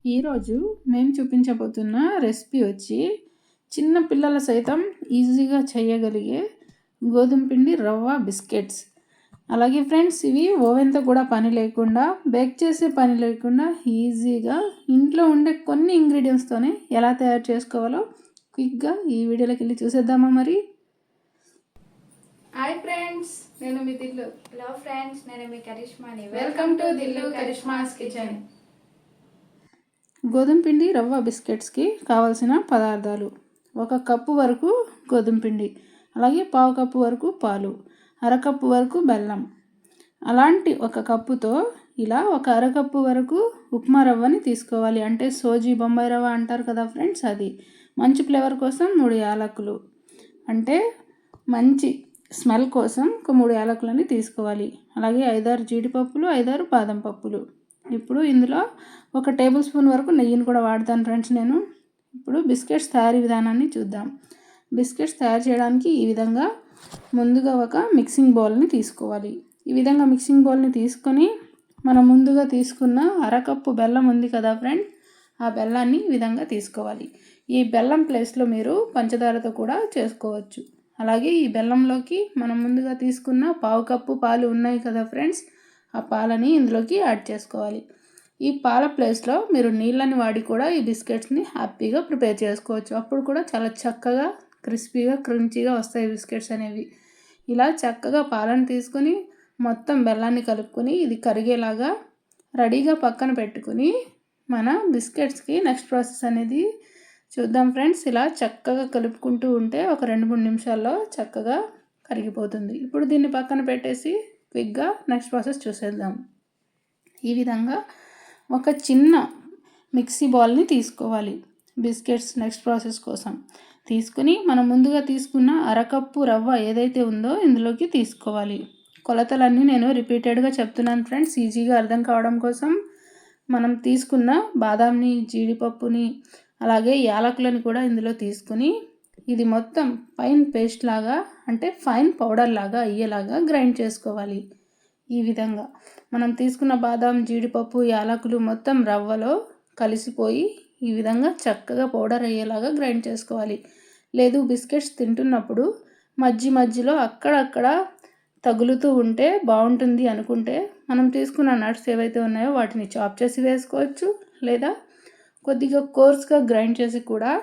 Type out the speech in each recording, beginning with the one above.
ఈరోజు మేము చూపించబోతున్న రెసిపీ వచ్చి చిన్న పిల్లల సైతం ఈజీగా చేయగలిగే గోధుమ పిండి రవ్వ బిస్కెట్స్. అలాగే ఫ్రెండ్స్, ఇవి ఓవెన్తో కూడా పని లేకుండా, బేక్ చేసే పని లేకుండా ఈజీగా ఇంట్లో ఉండే కొన్ని ఇంగ్రీడియంట్స్తోనే ఎలా తయారు చేసుకోవాలో క్విక్గా ఈ వీడియోలోకి వెళ్ళి చూసేద్దామా మరి. హాయ్ ఫ్రెండ్స్, నేను మీ దిల్లు. హలో ఫ్రెండ్స్, నేను మీ కరిష్మాని. Welcome to Dillu Karishma's kitchen. గోధుమ పిండి రవ్వ బిస్కెట్స్కి కావాల్సిన పదార్థాలు: 1 కప్పు వరకు గోధుమ పిండి, అలాగే 1/2 కప్పు వరకు పాలు, 1/2 కప్పు వరకు బెల్లం. అలాంటి 1 కప్పుతో ఇలా 1/2 కప్పు వరకు ఉప్మా రవ్వని తీసుకోవాలి. అంటే సోజీ బొంబాయి రవ్వ అంటారు కదా ఫ్రెండ్స్, అది. మంచి ఫ్లేవర్ కోసం 3 యాలకులు, అంటే మంచి స్మెల్ కోసం 3 యాలకులని తీసుకోవాలి. అలాగే 5-6 జీడిపప్పులు, 5-6 బాదం పప్పులు. ఇప్పుడు ఇందులో 1 టేబుల్ స్పూన్ వరకు నెయ్యిని కూడా వాడతాను ఫ్రెండ్స్ నేను. ఇప్పుడు బిస్కెట్స్ తయారీ విధానాన్ని చూద్దాం. బిస్కెట్స్ తయారు చేయడానికి ఈ విధంగా ముందుగా ఒక మిక్సింగ్ బౌల్ని తీసుకోవాలి. ఈ విధంగా మిక్సింగ్ బౌల్ని తీసుకొని మనం ముందుగా తీసుకున్న 1/2 కప్పు బెల్లం ఉంది కదా ఫ్రెండ్, ఆ బెల్లాన్ని ఈ విధంగా తీసుకోవాలి. ఈ బెల్లం ప్లేస్లో మీరు పంచదారతో కూడా చేసుకోవచ్చు. అలాగే ఈ బెల్లంలోకి మనం ముందుగా తీసుకున్న 1/2 కప్పు పాలు ఉన్నాయి కదా ఫ్రెండ్స్, ఆ పాలని ఇందులోకి యాడ్ చేసుకోవాలి. ఈ పాల ప్లేస్లో మీరు నీళ్ళని వాడి కూడా ఈ బిస్కెట్స్ని హ్యాపీగా ప్రిపేర్ చేసుకోవచ్చు. అప్పుడు కూడా చాలా చక్కగా క్రిస్పీగా క్రంచీగా వస్తాయి బిస్కెట్స్ అనేవి. ఇలా చక్కగా పాలను తీసుకొని మొత్తం బెల్లాన్ని కలుపుకొని ఇది కరిగేలాగా రెడీగా పక్కన పెట్టుకుని మన బిస్కెట్స్కి నెక్స్ట్ ప్రాసెస్ అనేది చూద్దాం ఫ్రెండ్స్. ఇలా చక్కగా కలుపుకుంటూ ఉంటే ఒక 2-3 నిమిషాల్లో చక్కగా కరిగిపోతుంది. ఇప్పుడు దీన్ని పక్కన పెట్టేసి క్విక్గా నెక్స్ట్ ప్రాసెస్ చూసేద్దాం. ఈ విధంగా ఒక చిన్న మిక్సీ బౌల్ని తీసుకోవాలి బిస్కెట్స్ నెక్స్ట్ ప్రాసెస్ కోసం. తీసుకుని మనం ముందుగా తీసుకున్న 1/2 కప్పు రవ్వ ఏదైతే ఉందో ఇందులోకి తీసుకోవాలి. కొలతలన్నీ నేను రిపీటెడ్గా చెప్తున్నాను ఫ్రెండ్స్, ఈజీగా అర్థం కావడం కోసం. మనం తీసుకున్న బాదాంని, జీడిపప్పుని, అలాగే యాలకులని కూడా ఇందులో తీసుకుని ఇది మొత్తం ఫైన్ పేస్ట్ లాగా, అంటే ఫైన్ పౌడర్ లాగా అయ్యేలాగా గ్రైండ్ చేసుకోవాలి. ఈ విధంగా మనం తీసుకున్న బాదాం, జీడిపప్పు, యాలకులు మొత్తం రవ్వలో కలిసిపోయి ఈ విధంగా చక్కగా పౌడర్ అయ్యేలాగా గ్రైండ్ చేసుకోవాలి. లేదు బిస్కెట్స్ తింటున్నప్పుడు మధ్యలో అక్కడక్కడ తగులుతూ ఉంటే బాగుంటుంది అనుకుంటే మనం తీసుకున్న నట్స్ ఏవైతే ఉన్నాయో వాటిని చాప్ చేసి వేసుకోవచ్చు, లేదా కొద్దిగా కోర్స్గా గ్రైండ్ చేసి కూడా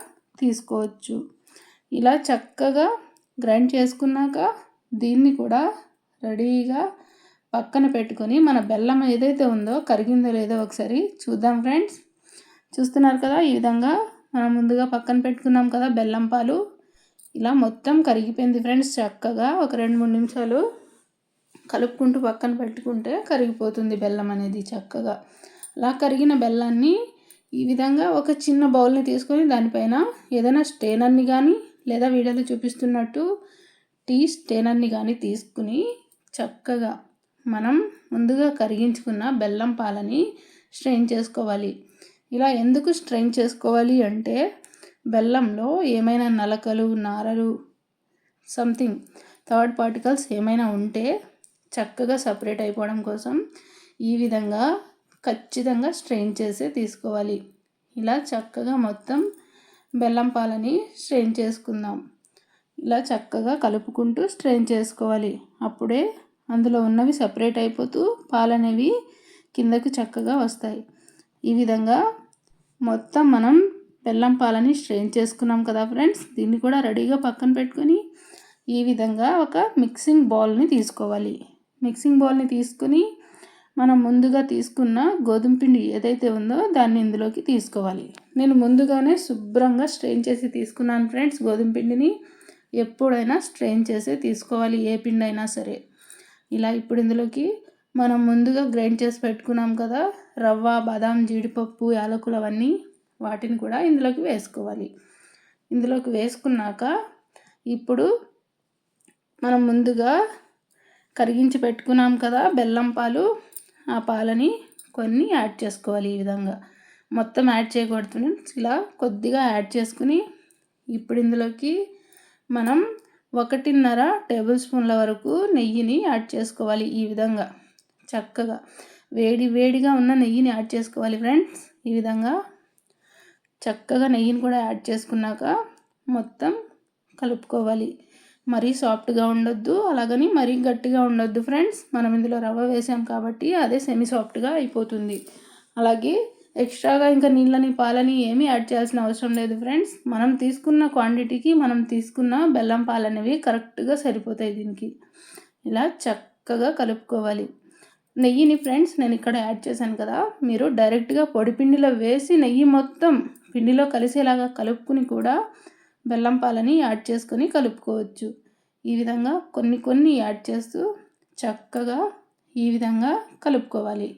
తీసుకోవచ్చు. ఇలా చక్కగా గ్రైండ్ చేసుకున్నాక దీన్ని కూడా రెడీగా పక్కన పెట్టుకొని మన బెల్లం ఏదైతే ఉందో కరిగిందో లేదో ఒకసారి చూద్దాం ఫ్రెండ్స్. చూస్తున్నారు కదా, ఈ విధంగా మనం ముందుగా పక్కన పెట్టుకున్నాం కదా బెల్లం పాలు, ఇలా మొత్తం కరిగిపోయింది ఫ్రెండ్స్. చక్కగా ఒక 2-3 నిమిషాలు కలుపుకుంటూ పక్కన పెట్టుకుంటే కరిగిపోతుంది బెల్లం అనేది చక్కగా. అలా కరిగిన బెల్లాన్ని ఈ విధంగా ఒక చిన్న బౌల్ని తీసుకొని దానిపైన ఏదైనా స్టెయినర్ని కానీ, లేదా వీడియోలో చూపిస్తున్నట్టు టీ స్టెయినర్ని కానీ తీసుకుని చక్కగా మనం ముందుగా కరిగించుకున్న బెల్లం పాలని స్ట్రెయిన్ చేసుకోవాలి. ఇలా ఎందుకు స్ట్రెయిన్ చేసుకోవాలి అంటే బెల్లంలో ఏమైనా నలకలు, నారలు, సంథింగ్ థర్డ్ పార్టికల్స్ ఏమైనా ఉంటే చక్కగా సపరేట్ అయిపోవడం కోసం ఈ విధంగా ఖచ్చితంగా స్ట్రెయిన్ చేసే తీసుకోవాలి. ఇలా చక్కగా మొత్తం బెల్లం పాలని స్ట్రెయిన్ చేసుకుందాం. ఇలా చక్కగా కలుపుకుంటూ స్ట్రెయిన్ చేసుకోవాలి. అప్పుడే అందులో ఉన్నవి సపరేట్ అయిపోతూ పాలనేవి కిందకు చక్కగా వస్తాయి. ఈ విధంగా మొత్తం మనం బెల్లం పాలని స్ట్రెయిన్ చేసుకున్నాం కదా ఫ్రెండ్స్, దీన్ని కూడా రెడీగా పక్కన పెట్టుకొని ఈ విధంగా ఒక మిక్సింగ్ బౌల్ని తీసుకోవాలి. మిక్సింగ్ బౌల్ని తీసుకుని మనం ముందుగా తీసుకున్న గోధుమ పిండి ఏదైతే ఉందో దాన్ని ఇందులోకి తీసుకోవాలి. నేను ముందుగానే శుభ్రంగా స్ట్రెయిన్ చేసి తీసుకున్నాను ఫ్రెండ్స్. గోధుమ పిండిని ఎప్పుడైనా స్ట్రెయిన్ చేసే తీసుకోవాలి, ఏ పిండి అయినా సరే. ఇలా ఇప్పుడు ఇందులోకి మనం ముందుగా గ్రైండ్ చేసి పెట్టుకున్నాం కదా రవ్వ, బాదాం, జీడిపప్పు, యాలకులు అవన్నీ, వాటిని కూడా ఇందులోకి వేసుకోవాలి. ఇందులోకి వేసుకున్నాక ఇప్పుడు మనం ముందుగా కరిగించి పెట్టుకున్నాం కదా బెల్లం పాలు, ఆ పాలని కొన్ని యాడ్ చేసుకోవాలి. ఈ విధంగా మొత్తం యాడ్ చేయకూడదు ఫ్రెండ్స్, ఇలా కొద్దిగా యాడ్ చేసుకుని ఇప్పుడు ఇందులోకి మనం 1.5 టేబుల్ స్పూన్ల వరకు నెయ్యిని యాడ్ చేసుకోవాలి. ఈ విధంగా చక్కగా వేడిగా ఉన్న నెయ్యిని యాడ్ చేసుకోవాలి ఫ్రెండ్స్. ఈ విధంగా చక్కగా నెయ్యిని కూడా యాడ్ చేసుకున్నాక మొత్తం కలుపుకోవాలి. మరీ సాఫ్ట్గా ఉండొద్దు, అలాగని మరీ గట్టిగా ఉండొద్దు ఫ్రెండ్స్. మనం ఇందులో రవ్వ వేసాం కాబట్టి అదే సెమీ సాఫ్ట్గా అయిపోతుంది. అలాగే ఎక్స్ట్రాగా ఇంకా నీళ్ళని పాలని ఏమీ యాడ్ చేయాల్సిన అవసరం లేదు ఫ్రెండ్స్. మనం తీసుకున్న క్వాంటిటీకి మనం తీసుకున్న బెల్లం పాలు అనేవి కరెక్ట్గా సరిపోతాయి దీనికి. ఇలా చక్కగా కలుపుకోవాలి. నెయ్యిని ఫ్రెండ్స్ నేను ఇక్కడ యాడ్ చేశాను కదా, మీరు డైరెక్ట్గా పొడి పిండిలో వేసి నెయ్యి మొత్తం పిండిలో కలిసేలాగా కలుపుకుని కూడా బెల్లం పాలని యాడ్ చేసుకొని కలుపుకోవచ్చు. ఈ విధంగా కొన్ని యాడ్ చేస్తూ చక్కగా ఈ విధంగా కలుపుకోవాలి.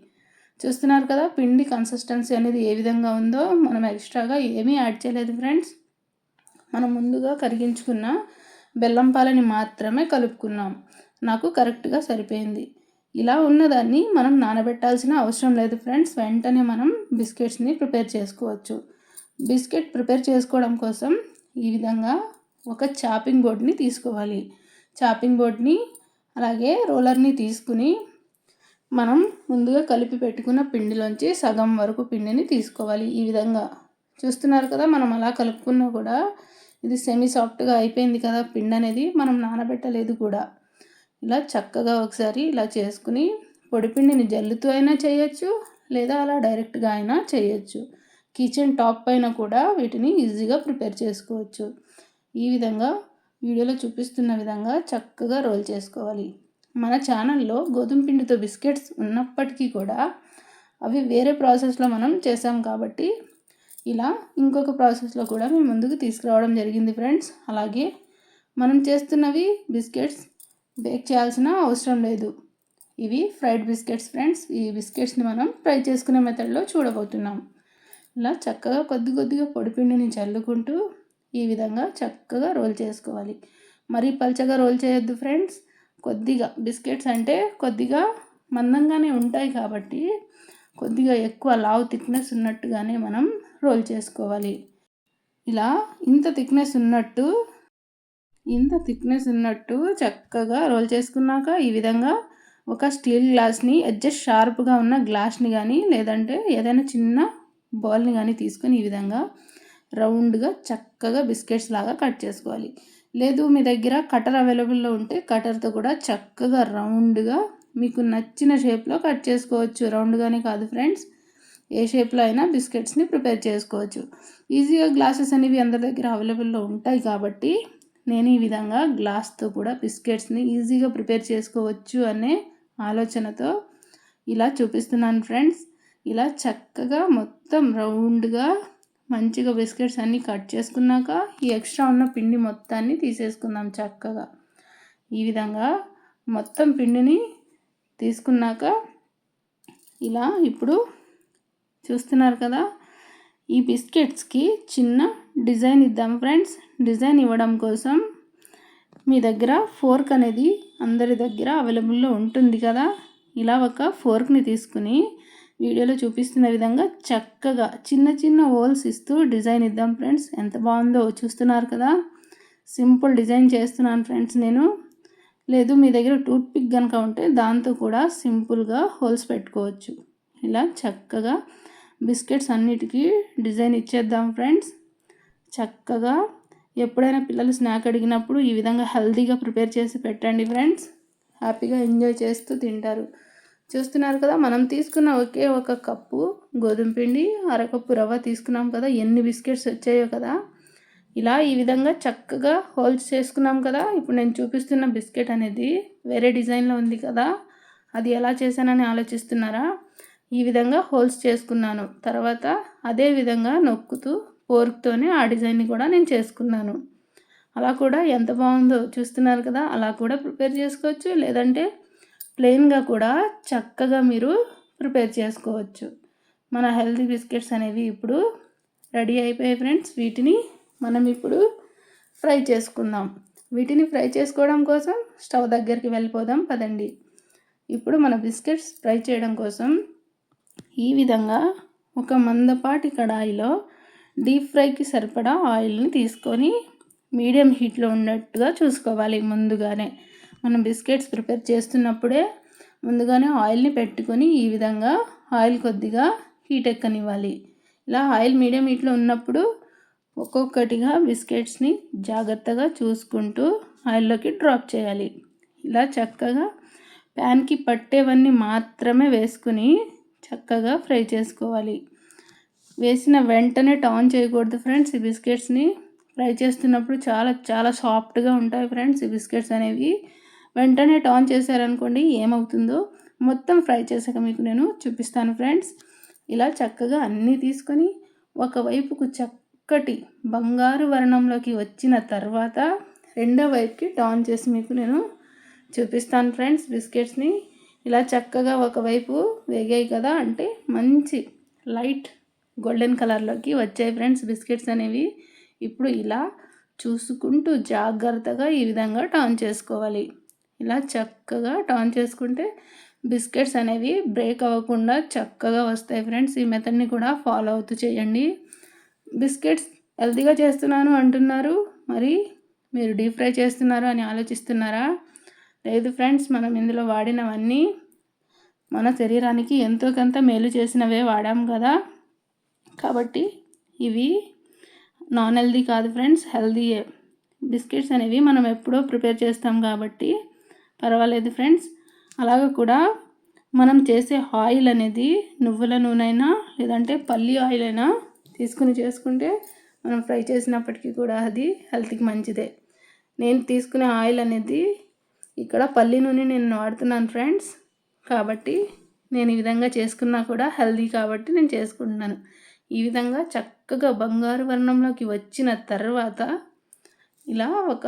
చూస్తున్నారు కదా పిండి కన్సిస్టెన్సీ అనేది ఏ విధంగా ఉందో. మనం ఎక్స్ట్రాగా ఏమీ యాడ్ చేయలేదు ఫ్రెండ్స్. మనం ముందుగా కరిగించుకున్న బెల్లం పాలని మాత్రమే కలుపుకున్నాం. నాకు కరెక్ట్గా సరిపోయింది. ఇలా ఉన్నదాన్ని మనం నానబెట్టాల్సిన అవసరం లేదు ఫ్రెండ్స్. వెంటనే మనం బిస్కెట్స్ని ప్రిపేర్ చేసుకోవచ్చు. బిస్కెట్ ప్రిపేర్ చేసుకోవడం కోసం ఈ విధంగా ఒక చాపింగ్ బోర్డ్ని తీసుకోవాలి. చాపింగ్ బోర్డ్ని అలాగే రోలర్ని తీసుకుని మనం ముందుగా కలిపి పెట్టుకున్న పిండిలోంచి సగం వరకు పిండిని తీసుకోవాలి. ఈ విధంగా చూస్తున్నారు కదా, మనం అలా కలుపుకున్నా కూడా ఇది సెమీ సాఫ్ట్గా అయిపోయింది కదా పిండి అనేది. మనం నానబెట్టలేదు కూడా. ఇలా చక్కగా ఒకసారి ఇలా చేసుకుని పొడిపిండిని జల్లుతూ అయినా చేయొచ్చు, లేదా అలా డైరెక్ట్గా అయినా చేయొచ్చు. కిచెన్ టాప్ పైన కూడా వీటిని ఈజీగా ప్రిపేర్ చేసుకోవచ్చు. ఈ విధంగా వీడియోలో చూపిస్తున్న విధంగా చక్కగా రోల్ చేసుకోవాలి. మన ఛానల్లో గోధుమ పిండితో బిస్కెట్స్ ఉన్నప్పటికీ కూడా అవి వేరే ప్రాసెస్లో మనం చేసాం కాబట్టి ఇలా ఇంకొక ప్రాసెస్లో కూడా మేము ముందుకు తీసుకురావడం జరిగింది ఫ్రెండ్స్. అలాగే మనం చేస్తున్నవి బిస్కెట్స్ బేక్ చేయాల్సిన అవసరం లేదు. ఇవి ఫ్రైడ్ బిస్కెట్స్ ఫ్రెండ్స్. ఈ బిస్కెట్స్ని మనం ఫ్రై చేసుకునే మెథడ్లో చూడబోతున్నాం. ఇలా చక్కగా కొద్దిగా పొడిపిండిని చల్లుకుంటూ ఈ విధంగా చక్కగా రోల్ చేసుకోవాలి. మరీ పల్చగా రోల్ చేయొద్దు ఫ్రెండ్స్. కొద్దిగా బిస్కెట్స్ అంటే కొద్దిగా మందంగానే ఉంటాయి కాబట్టి కొద్దిగా ఎక్కువ లావు థిక్నెస్ ఉన్నట్టుగానే మనం రోల్ చేసుకోవాలి. ఇలా ఇంత థిక్నెస్ ఉన్నట్టు చక్కగా రోల్ చేసుకున్నాక ఈ విధంగా ఒక స్టీల్ గ్లాస్ని ఎడ్జెస్ షార్ప్గా ఉన్న గ్లాస్ని కానీ లేదంటే ఏదైనా చిన్న బౌల్ని కానీ తీసుకొని ఈ విధంగా రౌండ్గా చక్కగా బిస్కెట్స్ లాగా కట్ చేసుకోవాలి. లేదు మీ దగ్గర కటర్ అవైలబుల్లో ఉంటే కటర్తో కూడా చక్కగా రౌండ్గా మీకు నచ్చిన షేప్లో కట్ చేసుకోవచ్చు. రౌండ్గానే కాదు ఫ్రెండ్స్, ఏ షేప్లో అయినా బిస్కెట్స్ని ప్రిపేర్ చేసుకోవచ్చు. ఈజీగా గ్లాసెస్ అనేవి అందరి దగ్గర అవైలబుల్లో ఉంటాయి కాబట్టి నేను ఈ విధంగా గ్లాస్తో కూడా బిస్కెట్స్ని ఈజీగా ప్రిపేర్ చేసుకోవచ్చు అనే ఆలోచనతో ఇలా చూపిస్తున్నాను ఫ్రెండ్స్. ఇలా చక్కగా మొత్తం రౌండ్గా మంచిగా బిస్కెట్స్ అన్నీ కట్ చేసుకున్నాక ఈ ఎక్స్ట్రా ఉన్న పిండి మొత్తాన్ని తీసేసుకుందాం చక్కగా. ఈ విధంగా మొత్తం పిండిని తీసుకున్నాక ఇలా ఇప్పుడు చూస్తున్నారు కదా, ఈ బిస్కెట్స్కి చిన్న డిజైన్ ఇద్దాం ఫ్రెండ్స్. డిజైన్ ఇవ్వడం కోసం మీ దగ్గర ఫోర్క్ అనేది అందరి దగ్గర అవైలబుల్లో ఉంటుంది కదా. ఇలా ఒక ఫోర్క్ని తీసుకుని వీడియోలో చూపిస్తున్న విధంగా చక్కగా చిన్న హోల్స్ ఇస్తూ డిజైన్ ఇద్దాం ఫ్రెండ్స్. ఎంత బాగుందో చూస్తున్నారు కదా. సింపుల్ డిజైన్ చేస్తున్నాను ఫ్రెండ్స్ నేను. లేదు మీ దగ్గర టూత్ పిక్ కనుక ఉంటే దాంతో కూడా సింపుల్గా హోల్స్ పెట్టుకోవచ్చు. ఇలా చక్కగా బిస్కెట్స్ అన్నిటికీ డిజైన్ ఇచ్చేద్దాం ఫ్రెండ్స్. చక్కగా ఎప్పుడైనా పిల్లలు స్నాక్ అడిగినప్పుడు ఈ విధంగా హెల్తీగా ప్రిపేర్ చేసి పెట్టండి ఫ్రెండ్స్. హ్యాపీగా ఎంజాయ్ చేస్తూ తింటారు. చూస్తున్నారు కదా, మనం తీసుకున్న ఒకే ఒక కప్పు గోధుమ పిండి, అరకప్పు రవ్వ తీసుకున్నాం కదా. ఎన్ని బిస్కెట్స్ వచ్చాయో కదా. ఇలా ఈ విధంగా చక్కగా హోల్స్ చేసుకున్నాం కదా. ఇప్పుడు నేను చూపిస్తున్న బిస్కెట్ అనేది వేరే డిజైన్లో ఉంది కదా, అది ఎలా చేశానని ఆలోచిస్తున్నారా? ఈ విధంగా హోల్స్ చేసుకున్నాను. తర్వాత అదే విధంగా నొక్కుతూ ఫోర్క్తోనే ఆ డిజైన్ని కూడా నేను చేసుకున్నాను. అలా కూడా ఎంత బాగుందో చూస్తున్నారు కదా. అలా కూడా ప్రిపేర్ చేసుకోవచ్చు, లేదంటే ప్లెయిన్గా కూడా చక్కగా మీరు ప్రిపేర్ చేసుకోవచ్చు. మన హెల్తీ బిస్కెట్స్ అనేవి ఇప్పుడు రెడీ అయిపోయాయి ఫ్రెండ్స్. వీటిని మనం ఇప్పుడు ఫ్రై చేసుకుందాం. వీటిని ఫ్రై చేసుకోవడం కోసం స్టవ్ దగ్గరికి వెళ్ళిపోదాం పదండి. ఇప్పుడు మన బిస్కెట్స్ ఫ్రై చేయడం కోసం ఈ విధంగా ఒక మందపాటి కడాయిలో డీప్ ఫ్రైకి సరిపడా ఆయిల్ని తీసుకొని మీడియం హీట్లో ఉన్నట్టుగా చూసుకోవాలి. ముందుగానే మనం బిస్కెట్స్ ప్రిపేర్ చేస్తున్నప్పుడే ముందుగానే ఆయిల్ని పెట్టుకొని ఈ విధంగా ఆయిల్ కొద్దిగా హీట్ ఎక్కనివ్వాలి. ఇలా ఆయిల్ మీడియం హీట్లో ఉన్నప్పుడు ఒక్కొక్కటిగా బిస్కెట్స్ని జాగ్రత్తగా చూసుకుంటూ ఆయిల్లోకి డ్రాప్ చేయాలి. ఇలా చక్కగా ప్యాన్కి పట్టేవన్నీ మాత్రమే వేసుకుని చక్కగా ఫ్రై చేసుకోవాలి. వేసిన వెంటనే టర్న్ చేయకూడదు ఫ్రెండ్స్. ఈ బిస్కెట్స్ని ఫ్రై చేస్తున్నప్పుడు చాలా చాలా సాఫ్ట్గా ఉంటాయి ఫ్రెండ్స్. ఈ బిస్కెట్స్ అనేవి వెంటనే టర్న్ చేశారనుకోండి ఏమవుతుందో మొత్తం ఫ్రై చేశాక మీకు నేను చూపిస్తాను ఫ్రెండ్స్. ఇలా చక్కగా అన్నీ తీసుకొని ఒకవైపుకు చక్కటి బంగారు వర్ణంలోకి వచ్చిన తర్వాత రెండో వైపుకి టర్న్ చేసి మీకు నేను చూపిస్తాను ఫ్రెండ్స్. బిస్కెట్స్ని ఇలా చక్కగా ఒకవైపు వేగాయి కదా, అంటే మంచి లైట్ గోల్డెన్ కలర్లోకి వచ్చాయి ఫ్రెండ్స్ బిస్కెట్స్ అనేవి. ఇప్పుడు ఇలా చూసుకుంటూ జాగ్రత్తగా ఈ విధంగా టర్న్ చేసుకోవాలి. ఇలా చక్కగా టర్న్ చేసుకుంటే బిస్కెట్స్ అనేవి బ్రేక్ అవ్వకుండా చక్కగా వస్తాయి ఫ్రెండ్స్. ఈ మెథడ్ని కూడా ఫాలో అవుతూ చేయండి. బిస్కెట్స్ హెల్తీగా చేస్తున్నాను అంటున్నారు, మరి మీరు డీప్ ఫ్రై చేస్తున్నారు అని ఆలోచిస్తున్నారా? లేదు ఫ్రెండ్స్, మనం ఇందులో వాడినవన్నీ మన శరీరానికి ఎంతో కొంత మేలు చేసినవే వాడాం కదా, కాబట్టి ఇవి నాన్ హెల్దీ కాదు ఫ్రెండ్స్, హెల్దీయే. బిస్కెట్స్ అనేవి మనం ఎప్పుడో ప్రిపేర్ చేస్తాం కాబట్టి పర్వాలేదు ఫ్రెండ్స్. అలాగే కూడా మనం చేసే ఆయిల్ అనేది నువ్వుల నూనె అయినా లేదంటే పల్లి ఆయిల్ అయినా తీసుకుని చేసుకుంటే మనం ఫ్రై చేసినప్పటికీ కూడా అది హెల్త్కి మంచిదే. నేను తీసుకునే ఆయిల్ అనేది ఇక్కడ పల్లి నూనె నేను వాడుతున్నాను ఫ్రెండ్స్, కాబట్టి నేను ఈ విధంగా చేసుకున్నా కూడా హెల్దీ కాబట్టి నేను చేసుకుంటున్నాను. ఈ విధంగా చక్కగా బంగారు వర్ణంలోకి వచ్చిన తర్వాత ఇలా ఒక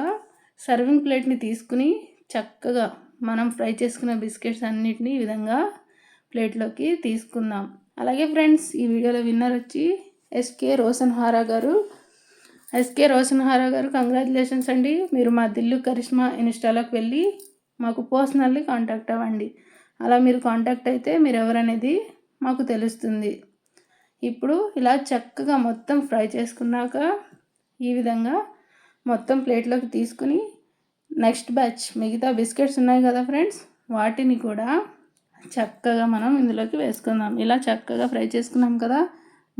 సర్వింగ్ ప్లేట్ని తీసుకుని చక్కగా మనం ఫ్రై చేసుకున్న బిస్కెట్స్ అన్నిటినీ ఈ విధంగా ప్లేట్లోకి తీసుకుందాం. అలాగే ఫ్రెండ్స్, ఈ వీడియోలో విన్నర్ వచ్చి ఎస్కే రోషన్హారా గారు కంగ్రాచులేషన్స్ అండి. మీరు మా దిల్లు కరిష్మా ఇన్స్టాలోకి వెళ్ళి మాకు పర్సనల్లీ కాంటాక్ట్ అవ్వండి. అలా మీరు కాంటాక్ట్ అయితే మీరు ఎవరనేది మాకు తెలుస్తుంది. ఇప్పుడు ఇలా చక్కగా మొత్తం ఫ్రై చేసుకున్నాక ఈ విధంగా మొత్తం ప్లేట్లోకి తీసుకుని నెక్స్ట్ బ్యాచ్ మిగతా బిస్కెట్స్ ఉన్నాయి కదా ఫ్రెండ్స్, వాటిని కూడా చక్కగా మనం ఇందులోకి వేసుకుందాం. ఇలా చక్కగా ఫ్రై చేసుకున్నాం కదా,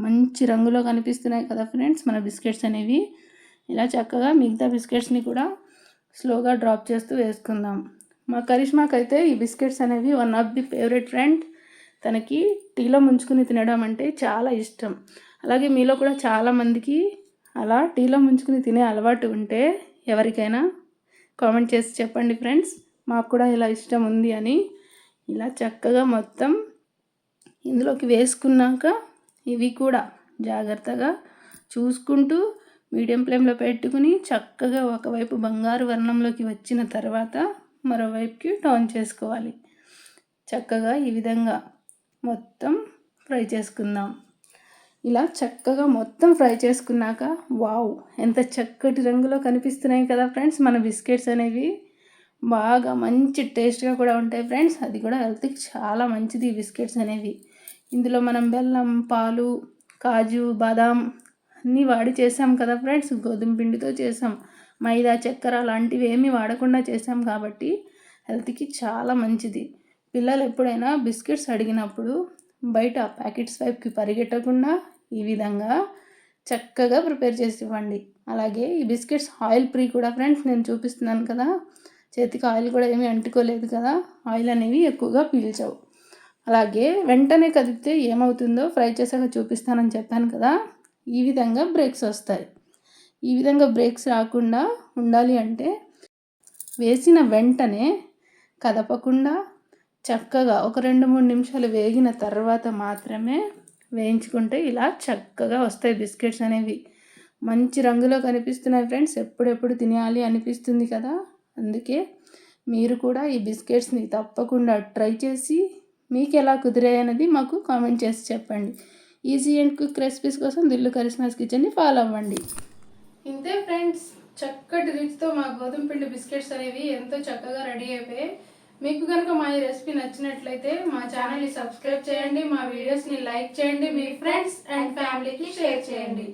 మంచి రంగులో కనిపిస్తున్నాయి కదా ఫ్రెండ్స్ మన బిస్కెట్స్ అనేవి. ఇలా చక్కగా మిగతా బిస్కెట్స్ని కూడా స్లోగా డ్రాప్ చేస్తూ వేసుకుందాం. మా కరిష్మాకైతే ఈ బిస్కెట్స్ అనేవి one of the favourite friend. తనకి టీలో ముంచుకుని తినడం అంటే చాలా ఇష్టం. అలాగే మీలో కూడా చాలామందికి అలా టీలో ముంచుకుని తినే అలవాటు ఉంటే ఎవరికైనా కామెంట్ చేసి చెప్పండి ఫ్రెండ్స్, మాకు కూడా ఇలా ఇష్టం ఉంది అని. ఇలా చక్కగా మొత్తం ఇందులోకి వేసుకున్నాక ఇవి కూడా జాగ్రత్తగా చూసుకుంటూ మీడియం ఫ్లేమ్లో పెట్టుకుని చక్కగా ఒకవైపు బంగారు వర్ణంలోకి వచ్చిన తర్వాత మరోవైపుకి టర్న్ చేసుకోవాలి. చక్కగా ఈ విధంగా మొత్తం ఫ్రై చేసుకుందాం. ఇలా చక్కగా మొత్తం ఫ్రై చేసుకున్నాక వావ్, ఎంత చక్కటి రంగులో కనిపిస్తున్నాయి కదా ఫ్రెండ్స్ మన బిస్కెట్స్ అనేవి. బాగా మంచి టేస్ట్గా కూడా ఉంటాయి ఫ్రెండ్స్. అది కూడా హెల్త్కి చాలా మంచిది ఈ బిస్కెట్స్ అనేవి. ఇందులో మనం బెల్లం, పాలు, కాజు, బాదాం అన్నీ వాడి చేసాం కదా ఫ్రెండ్స్. గోధుమ పిండితో చేసాం, మైదా, చక్కెర లాంటివి ఏమీ వాడకుండా చేసాం కాబట్టి హెల్త్కి చాలా మంచిది. పిల్లలు ఎప్పుడైనా బిస్కెట్స్ అడిగినప్పుడు బయట ప్యాకెట్స్ వైపుకి పరిగెట్టకుండా ఈ విధంగా చక్కగా ప్రిపేర్ చేసి ఇవ్వండి. అలాగే ఈ బిస్కెట్స్ ఆయిల్ ఫ్రీ కూడా ఫ్రెండ్స్. నేను చూపిస్తున్నాను కదా, చేతికి ఆయిల్ కూడా ఏమీ అంటుకోలేదు కదా, ఆయిల్ అనేవి ఎక్కువగా పీల్చవు. అలాగే వెంటనే కదిపితే ఏమవుతుందో ఫ్రై చేసాక చూపిస్తానని చెప్పాను కదా, ఈ విధంగా బ్రేక్స్ వస్తాయి. ఈ విధంగా బ్రేక్స్ రాకుండా ఉండాలి అంటే వేసిన వెంటనే కదపకుండా చక్కగా ఒక 2-3 నిమిషాలు వేగిన తర్వాత మాత్రమే వేయించుకుంటే ఇలా చక్కగా వస్తాయి బిస్కెట్స్ అనేవి. మంచి రంగులో కనిపిస్తున్నాయి ఫ్రెండ్స్, ఎప్పుడెప్పుడు తినాలి అనిపిస్తుంది కదా. అందుకే మీరు కూడా ఈ బిస్కెట్స్ని తప్పకుండా ట్రై చేసి మీకు ఎలా కుదిరాయి అనేది మాకు కామెంట్ చేసి చెప్పండి. ఈజీ అండ్ క్విక్ రెసిపీస్ కోసం దిల్లు కరిష్మాస్ కిచెన్ని ఫాలో అవ్వండి. ఇంతే ఫ్రెండ్స్, చక్కటి రుచితో మా గోధుమ పిండి బిస్కెట్స్ అనేవి ఎంతో చక్కగా రెడీ అయిపోయాయి. మీకు కనుక మా ఈ రెసిపీ నచ్చినట్లయితే మా ఛానల్ని సబ్స్క్రైబ్ చేయండి, మా వీడియోస్ని లైక్ చేయండి, మీ ఫ్రెండ్స్ అండ్ ఫ్యామిలీకి షేర్ చేయండి.